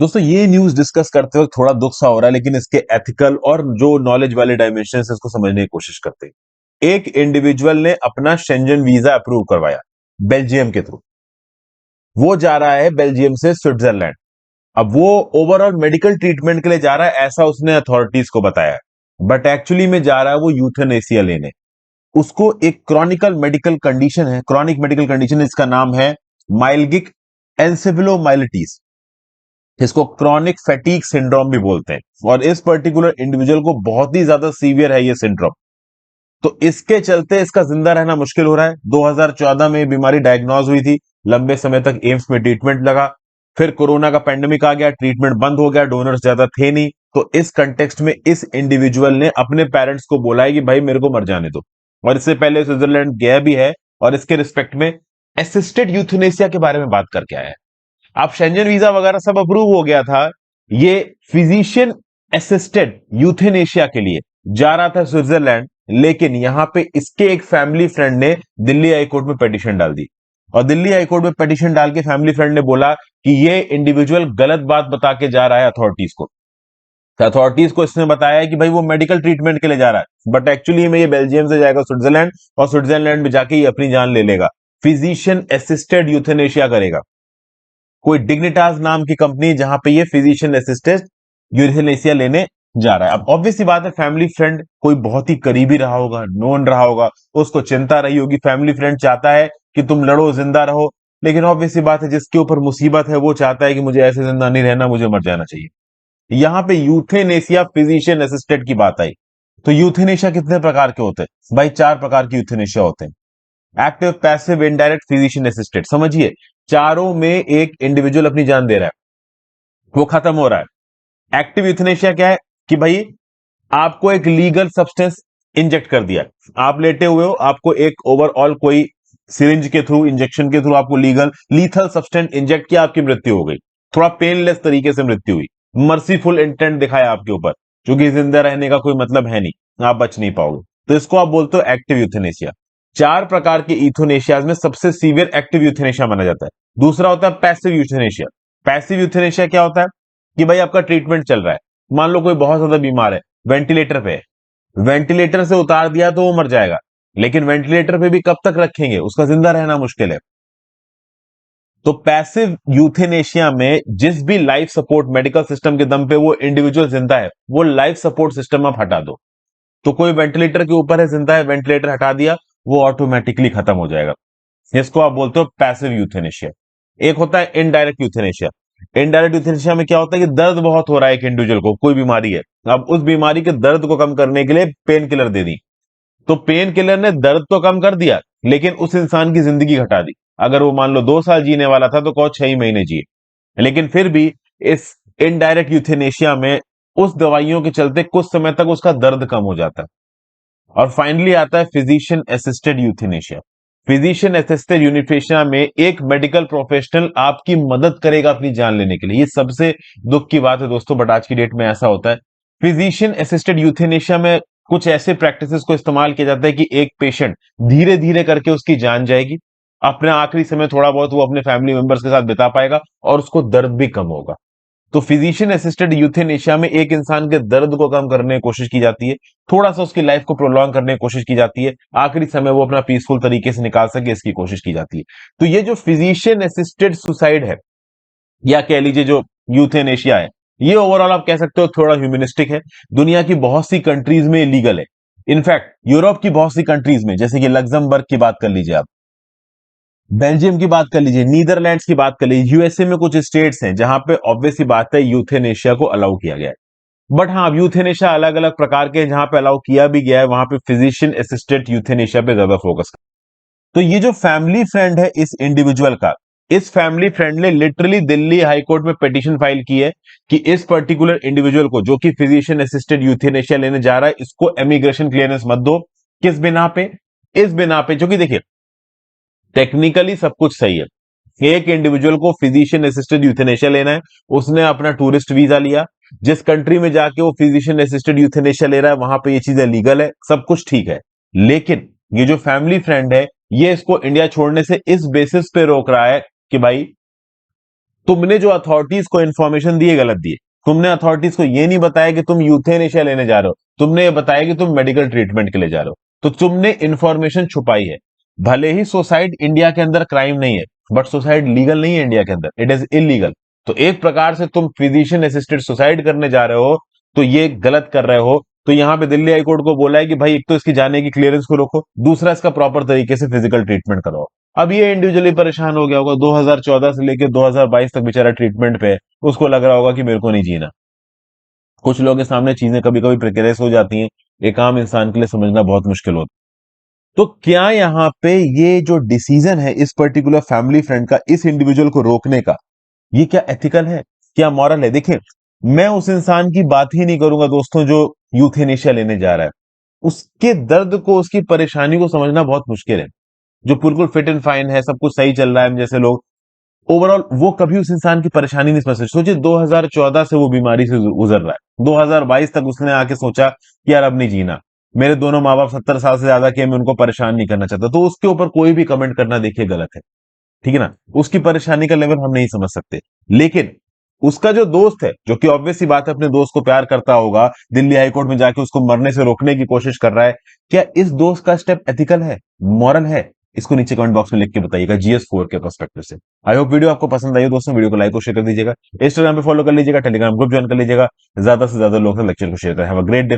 दोस्तों ये news discuss करते वक्त थोड़ा दुख सा हो रहा है, लेकिन इसके एथिकल और जो नॉलेज वाले डायमेंशन है इसको समझने की कोशिश करते हैं। एक इंडिविजुअल ने अपना शेंजन वीजा अप्रूव करवाया बेल्जियम के थ्रू। वो जा रहा है बेल्जियम से स्विट्जरलैंड। अब वो ओवरऑल मेडिकल ट्रीटमेंट के लिए जा रहा है, ऐसा उसने अथॉरिटीज को बताया। बट एक्चुअली में जा रहा है वो यूथेनेसिया लेने। उसको एक क्रॉनिकल मेडिकल कंडीशन है, क्रॉनिक मेडिकल कंडीशन, इसका नाम है माइल्गिक एंसेफेलोमाइलिटिस। इसको क्रॉनिक फैटीग सिंड्रोम भी बोलते हैं, और इस पर्टिकुलर इंडिविजुअल को बहुत ही ज्यादा सीवियर है ये सिंड्रोम। तो इसके चलते इसका जिंदा रहना मुश्किल हो रहा है। 2014 में ये बीमारी डायग्नोज हुई थी, लंबे समय तक एम्स में ट्रीटमेंट लगा। फिर कोरोना का पेंडेमिक आ गया, ट्रीटमेंट बंद हो गया, डोनर्स ज्यादा थे नहीं। तो इस कंटेक्स्ट में इस इंडिविजुअल ने अपने पेरेंट्स को बोला है कि भाई मेरे को मर जाने दो, और इससे पहले स्विट्जरलैंड गया भी है और इसके रिस्पेक्ट में असिस्टेड यूथनेसिया के बारे में बात करके आया है। अब शेंजन वीजा वगैरह सब अप्रूव हो गया था, ये फिजिशियन असिस्टेड यूथेनेशिया के लिए जा रहा था स्विट्जरलैंड। लेकिन यहां पे इसके एक फैमिली फ्रेंड ने दिल्ली हाईकोर्ट में पिटीशन डाल दी, और दिल्ली हाईकोर्ट में पिटीशन डाल के फैमिली फ्रेंड ने बोला कि ये इंडिविजुअल गलत बात बता के जा रहा है अथॉरिटीज को। अथॉरिटीज को इसने बताया कि भाई वो मेडिकल ट्रीटमेंट के लिए जा रहा है, बट एक्चुअली में ये बेल्जियम से जाएगा स्विट्जरलैंड, और स्विट्जरलैंड में जाके ये अपनी जान ले लेगा, फिजिशियन असिस्टेड यूथेनेशिया करेगा। कोई डिग्निटास नाम की कंपनी जहां पे ये फिजिशियन असिस्टेड यूथेनेसिया लेने जा रहा है। अब ऑब्वियस सी बात है, फैमिली फ्रेंड कोई बहुत ही करीबी रहा होगा, नोन रहा होगा, उसको चिंता रही होगी। फैमिली फ्रेंड चाहता है कि तुम लड़ो, जिंदा रहो, लेकिन ऑब्वियस सी बात है जिसके ऊपर मुसीबत है वो चाहता है कि मुझे ऐसे जिंदा नहीं रहना, मुझे मर जाना चाहिए। यहां पे यूथेनेसिया फिजिशियन असिस्टेड की बात आई। तो यूथेनेशिया कितने प्रकार के होते हैं भाई? 4 प्रकार के यूथेनेशिया होते हैं। Active, passive, indirect, physician assisted. समझिए, चारों में एक इंडिविजुअल अपनी जान दे रहा है, वो खत्म हो रहा है। एक्टिव यूथनेशिया क्या है कि भाई आपको एक लीगल सब्सटेंस इंजेक्ट कर दिया, आप लेटे हुए हो, आपको एक ओवरऑल कोई सिरिंज के थ्रू, इंजेक्शन के थ्रू आपको लीथल सब्सटेंस इंजेक्ट किया, आपकी मृत्यु हो गई। थोड़ा पेनलेस तरीके से मृत्यु हुई, मर्सीफुल इंटेंट दिखाया आपके ऊपर, क्योंकि जिंदा रहने का कोई मतलब है नहीं, आप बच नहीं पाओगे, तो इसको आप बोलते हो एक्टिव यूथनेशिया। 4 प्रकार के यूथनेशियाज में सबसे सीवियर एक्टिव यूथनेशिया माना जाता है। दूसरा होता है पैसिव यूथनेशिया। पैसिव यूथनेशिया क्या होता है कि भाई आपका ट्रीटमेंट चल रहा है, मान लो कोई बहुत ज्यादा बीमार है, वेंटिलेटर पे है, वेंटिलेटर से उतार दिया तो वो मर जाएगा, लेकिन वेंटिलेटर पे भी कब तक रखेंगे, उसका जिंदा रहना मुश्किल है। तो पैसिव यूथेनेशिया में जिस भी लाइफ सपोर्ट मेडिकल सिस्टम के दम पे वो इंडिविजुअल जिंदा है, वो लाइफ सपोर्ट सिस्टम आप हटा दो। तो कोई वेंटिलेटर के ऊपर है, जिंदा है, वेंटिलेटर हटा दिया, वो ऑटोमेटिकली खत्म हो जाएगा। इसको आप बोलते हो पैसिव यूथेनेशिया। एक होता है इनडायरेक्ट यूथेनेशिया। इनडायरेक्ट यूथेनेशिया में क्या होता है कि दर्द बहुत हो रहा है एक इंडिविजुअल को, कोई बीमारी है, अब उस बीमारी के दर्द को कम करने के लिए पेन किलर दे दी। तो पेन किलर ने दर्द तो कम कर दिया, लेकिन उस इंसान की जिंदगी घटा दी। अगर वो मान लो 2 साल जीने वाला था तो कहो 6 ही महीने जिए। लेकिन फिर भी इस इनडायरेक्ट यूथेनेशिया में उस दवाइयों के चलते कुछ समय तक उसका दर्द कम हो जाता है। और फाइनली आता है physician assisted euthanasia. Physician assisted euthanasia में एक मेडिकल प्रोफेशनल आपकी मदद करेगा अपनी जान लेने के लिए। ये सबसे दुख की बात है दोस्तों, बट आज की डेट में ऐसा होता है। फिजिशियन असिस्टेड यूथेनेशिया में कुछ ऐसे प्रैक्टिसेस को इस्तेमाल किया जाता है कि एक पेशेंट धीरे धीरे करके उसकी जान जाएगी, अपना आखिरी समय थोड़ा बहुत वो अपने फैमिली मेंबर्स के साथ बिता पाएगा, और उसको दर्द भी कम होगा। तो फिजिशियन असिस्टेड यूथेनेशिया में एक इंसान के दर्द को कम करने की कोशिश की जाती है, थोड़ा सा उसकी लाइफ को प्रोलॉन्ग करने की कोशिश की जाती है, आखिरी समय वो अपना पीसफुल तरीके से निकाल सके, इसकी कोशिश की जाती है। तो ये जो फिजिशियन असिस्टेड सुसाइड है, या कह लीजिए जो यूथेनेशिया है, ये ओवरऑल आप कह सकते हो थोड़ा ह्यूमनिस्टिक है। दुनिया की बहुत सी कंट्रीज में लीगल है। इनफैक्ट यूरोप की बहुत सी कंट्रीज में, जैसे कि लग्जमबर्ग की बात कर लीजिए आप, बेल्जियम की बात कर लीजिए, नीदरलैंड्स की बात कर लीजिए, यूएसए में कुछ स्टेट्स हैं जहां पे ऑब्वियस सी बात है यूथेनेशिया को अलाउ किया गया है। बट हाँ, अब यूथेनेशिया अलग अलग प्रकार के जहां पे अलाउ किया भी गया है, वहां पे फिजिशियन असिस्टेड यूथेनेशिया पे ज्यादा फोकस। तो ये जो फैमिली फ्रेंड है इस इंडिविजुअल का, इस फैमिली फ्रेंड ने लिटरली दिल्ली हाईकोर्ट में पिटीशन फाइल की है कि इस पर्टिकुलर इंडिविजुअल को, जो कि फिजिशियन असिस्टेड यूथेनेशिया लेने जा रहा है, इसको इमिग्रेशन क्लियरेंस मत दो। किस बिना पे? इस बिना पे, क्योंकि देखिए टेक्निकली सब कुछ सही है। एक इंडिविजुअल को फिजिशियन असिस्टेड यूथेनेशिया लेना है, उसने अपना टूरिस्ट वीजा लिया, जिस कंट्री में जाके वो फिजिशियन असिस्टेड यूथेनेशिया ले रहा है वहां पे ये चीजें लीगल है, सब कुछ ठीक है। लेकिन ये जो फैमिली फ्रेंड है, ये इसको इंडिया छोड़ने से इस बेसिस पे रोक रहा है कि भाई तुमने जो अथॉरिटीज को इन्फॉर्मेशन दी है गलत दी है। तुमने अथॉरिटीज को ये नहीं बताया कि तुम यूथेनेशिया लेने जा रहे हो, तुमने ये बताया कि तुम मेडिकल ट्रीटमेंट के लिए जा रहे हो, तो तुमने इन्फॉर्मेशन छुपाई है। भले ही सुसाइड इंडिया के अंदर क्राइम नहीं है, बट सुसाइड लीगल नहीं है इंडिया के अंदर, इट इज इलीगल। तो एक प्रकार से तुम फिजिशियन असिस्टेड सुसाइड करने जा रहे हो, तो ये गलत कर रहे हो। तो यहां पे दिल्ली हाईकोर्ट को बोला है कि भाई एक तो इसकी जाने की क्लियरेंस को रोको, दूसरा इसका प्रॉपर तरीके से फिजिकल ट्रीटमेंट कराओ। अब ये इंडिविजुअली परेशान हो गया होगा, 2014 से लेकर 2022 तक बेचारा ट्रीटमेंट पे है, उसको लग रहा होगा कि मेरे को नहीं जीना। कुछ लोगों के सामने चीजें कभी कभी प्रिकेरियस हो जाती हैं, एक आम इंसान के लिए समझना बहुत मुश्किल होता है। तो क्या यहाँ पे ये जो डिसीजन है इस पर्टिकुलर फैमिली फ्रेंड का इस इंडिविजुअल को रोकने का, ये क्या एथिकल है, क्या मॉरल है? देखिए, मैं उस इंसान की बात ही नहीं करूंगा दोस्तों जो यूथेनेशिया लेने जा रहा है। उसके दर्द को, उसकी परेशानी को समझना बहुत मुश्किल है। जो बिल्कुल फिट एंड फाइन है, सब कुछ सही चल रहा है, हम जैसे लोग, ओवरऑल वो कभी उस इंसान की परेशानी नहीं समझ सकते। सोचिए 2014 से वो बीमारी से गुजर रहा है, 2022 तक उसने आके सोचा कि यार अब नहीं जीना, मेरे दोनों माँ बाप 70 साल से ज्यादा के, मैं उनको परेशान नहीं करना चाहता, तो उसके ऊपर कोई भी कमेंट करना देखिए गलत है। ठीक है ना, उसकी परेशानी का लेवल हम नहीं समझ सकते। लेकिन उसका जो दोस्त है, जो कि ऑब्वियस सी बात है अपने दोस्त को प्यार करता होगा, दिल्ली हाईकोर्ट में जाके उसको मरने से रोकने की कोशिश कर रहा है, क्या इस दोस्त का स्टेप एथिकल है, मॉरल है? इसको नीचे कमेंट बॉक्स में लिख के बताइएगा जीएस4 के पर्सपेक्टिव से। आई होप वीडियो आपको पसंद आई हो दोस्तों, वीडियो को लाइक और शेयर कर दीजिएगा, इंस्टाग्राम पे फॉलो कर लीजिएगा, टेलीग्राम ग्रुप ज्वाइन कर लीजिएगा, ज्यादा से ज्यादा लोग लेक्चर को शेयर करें। Have a great day.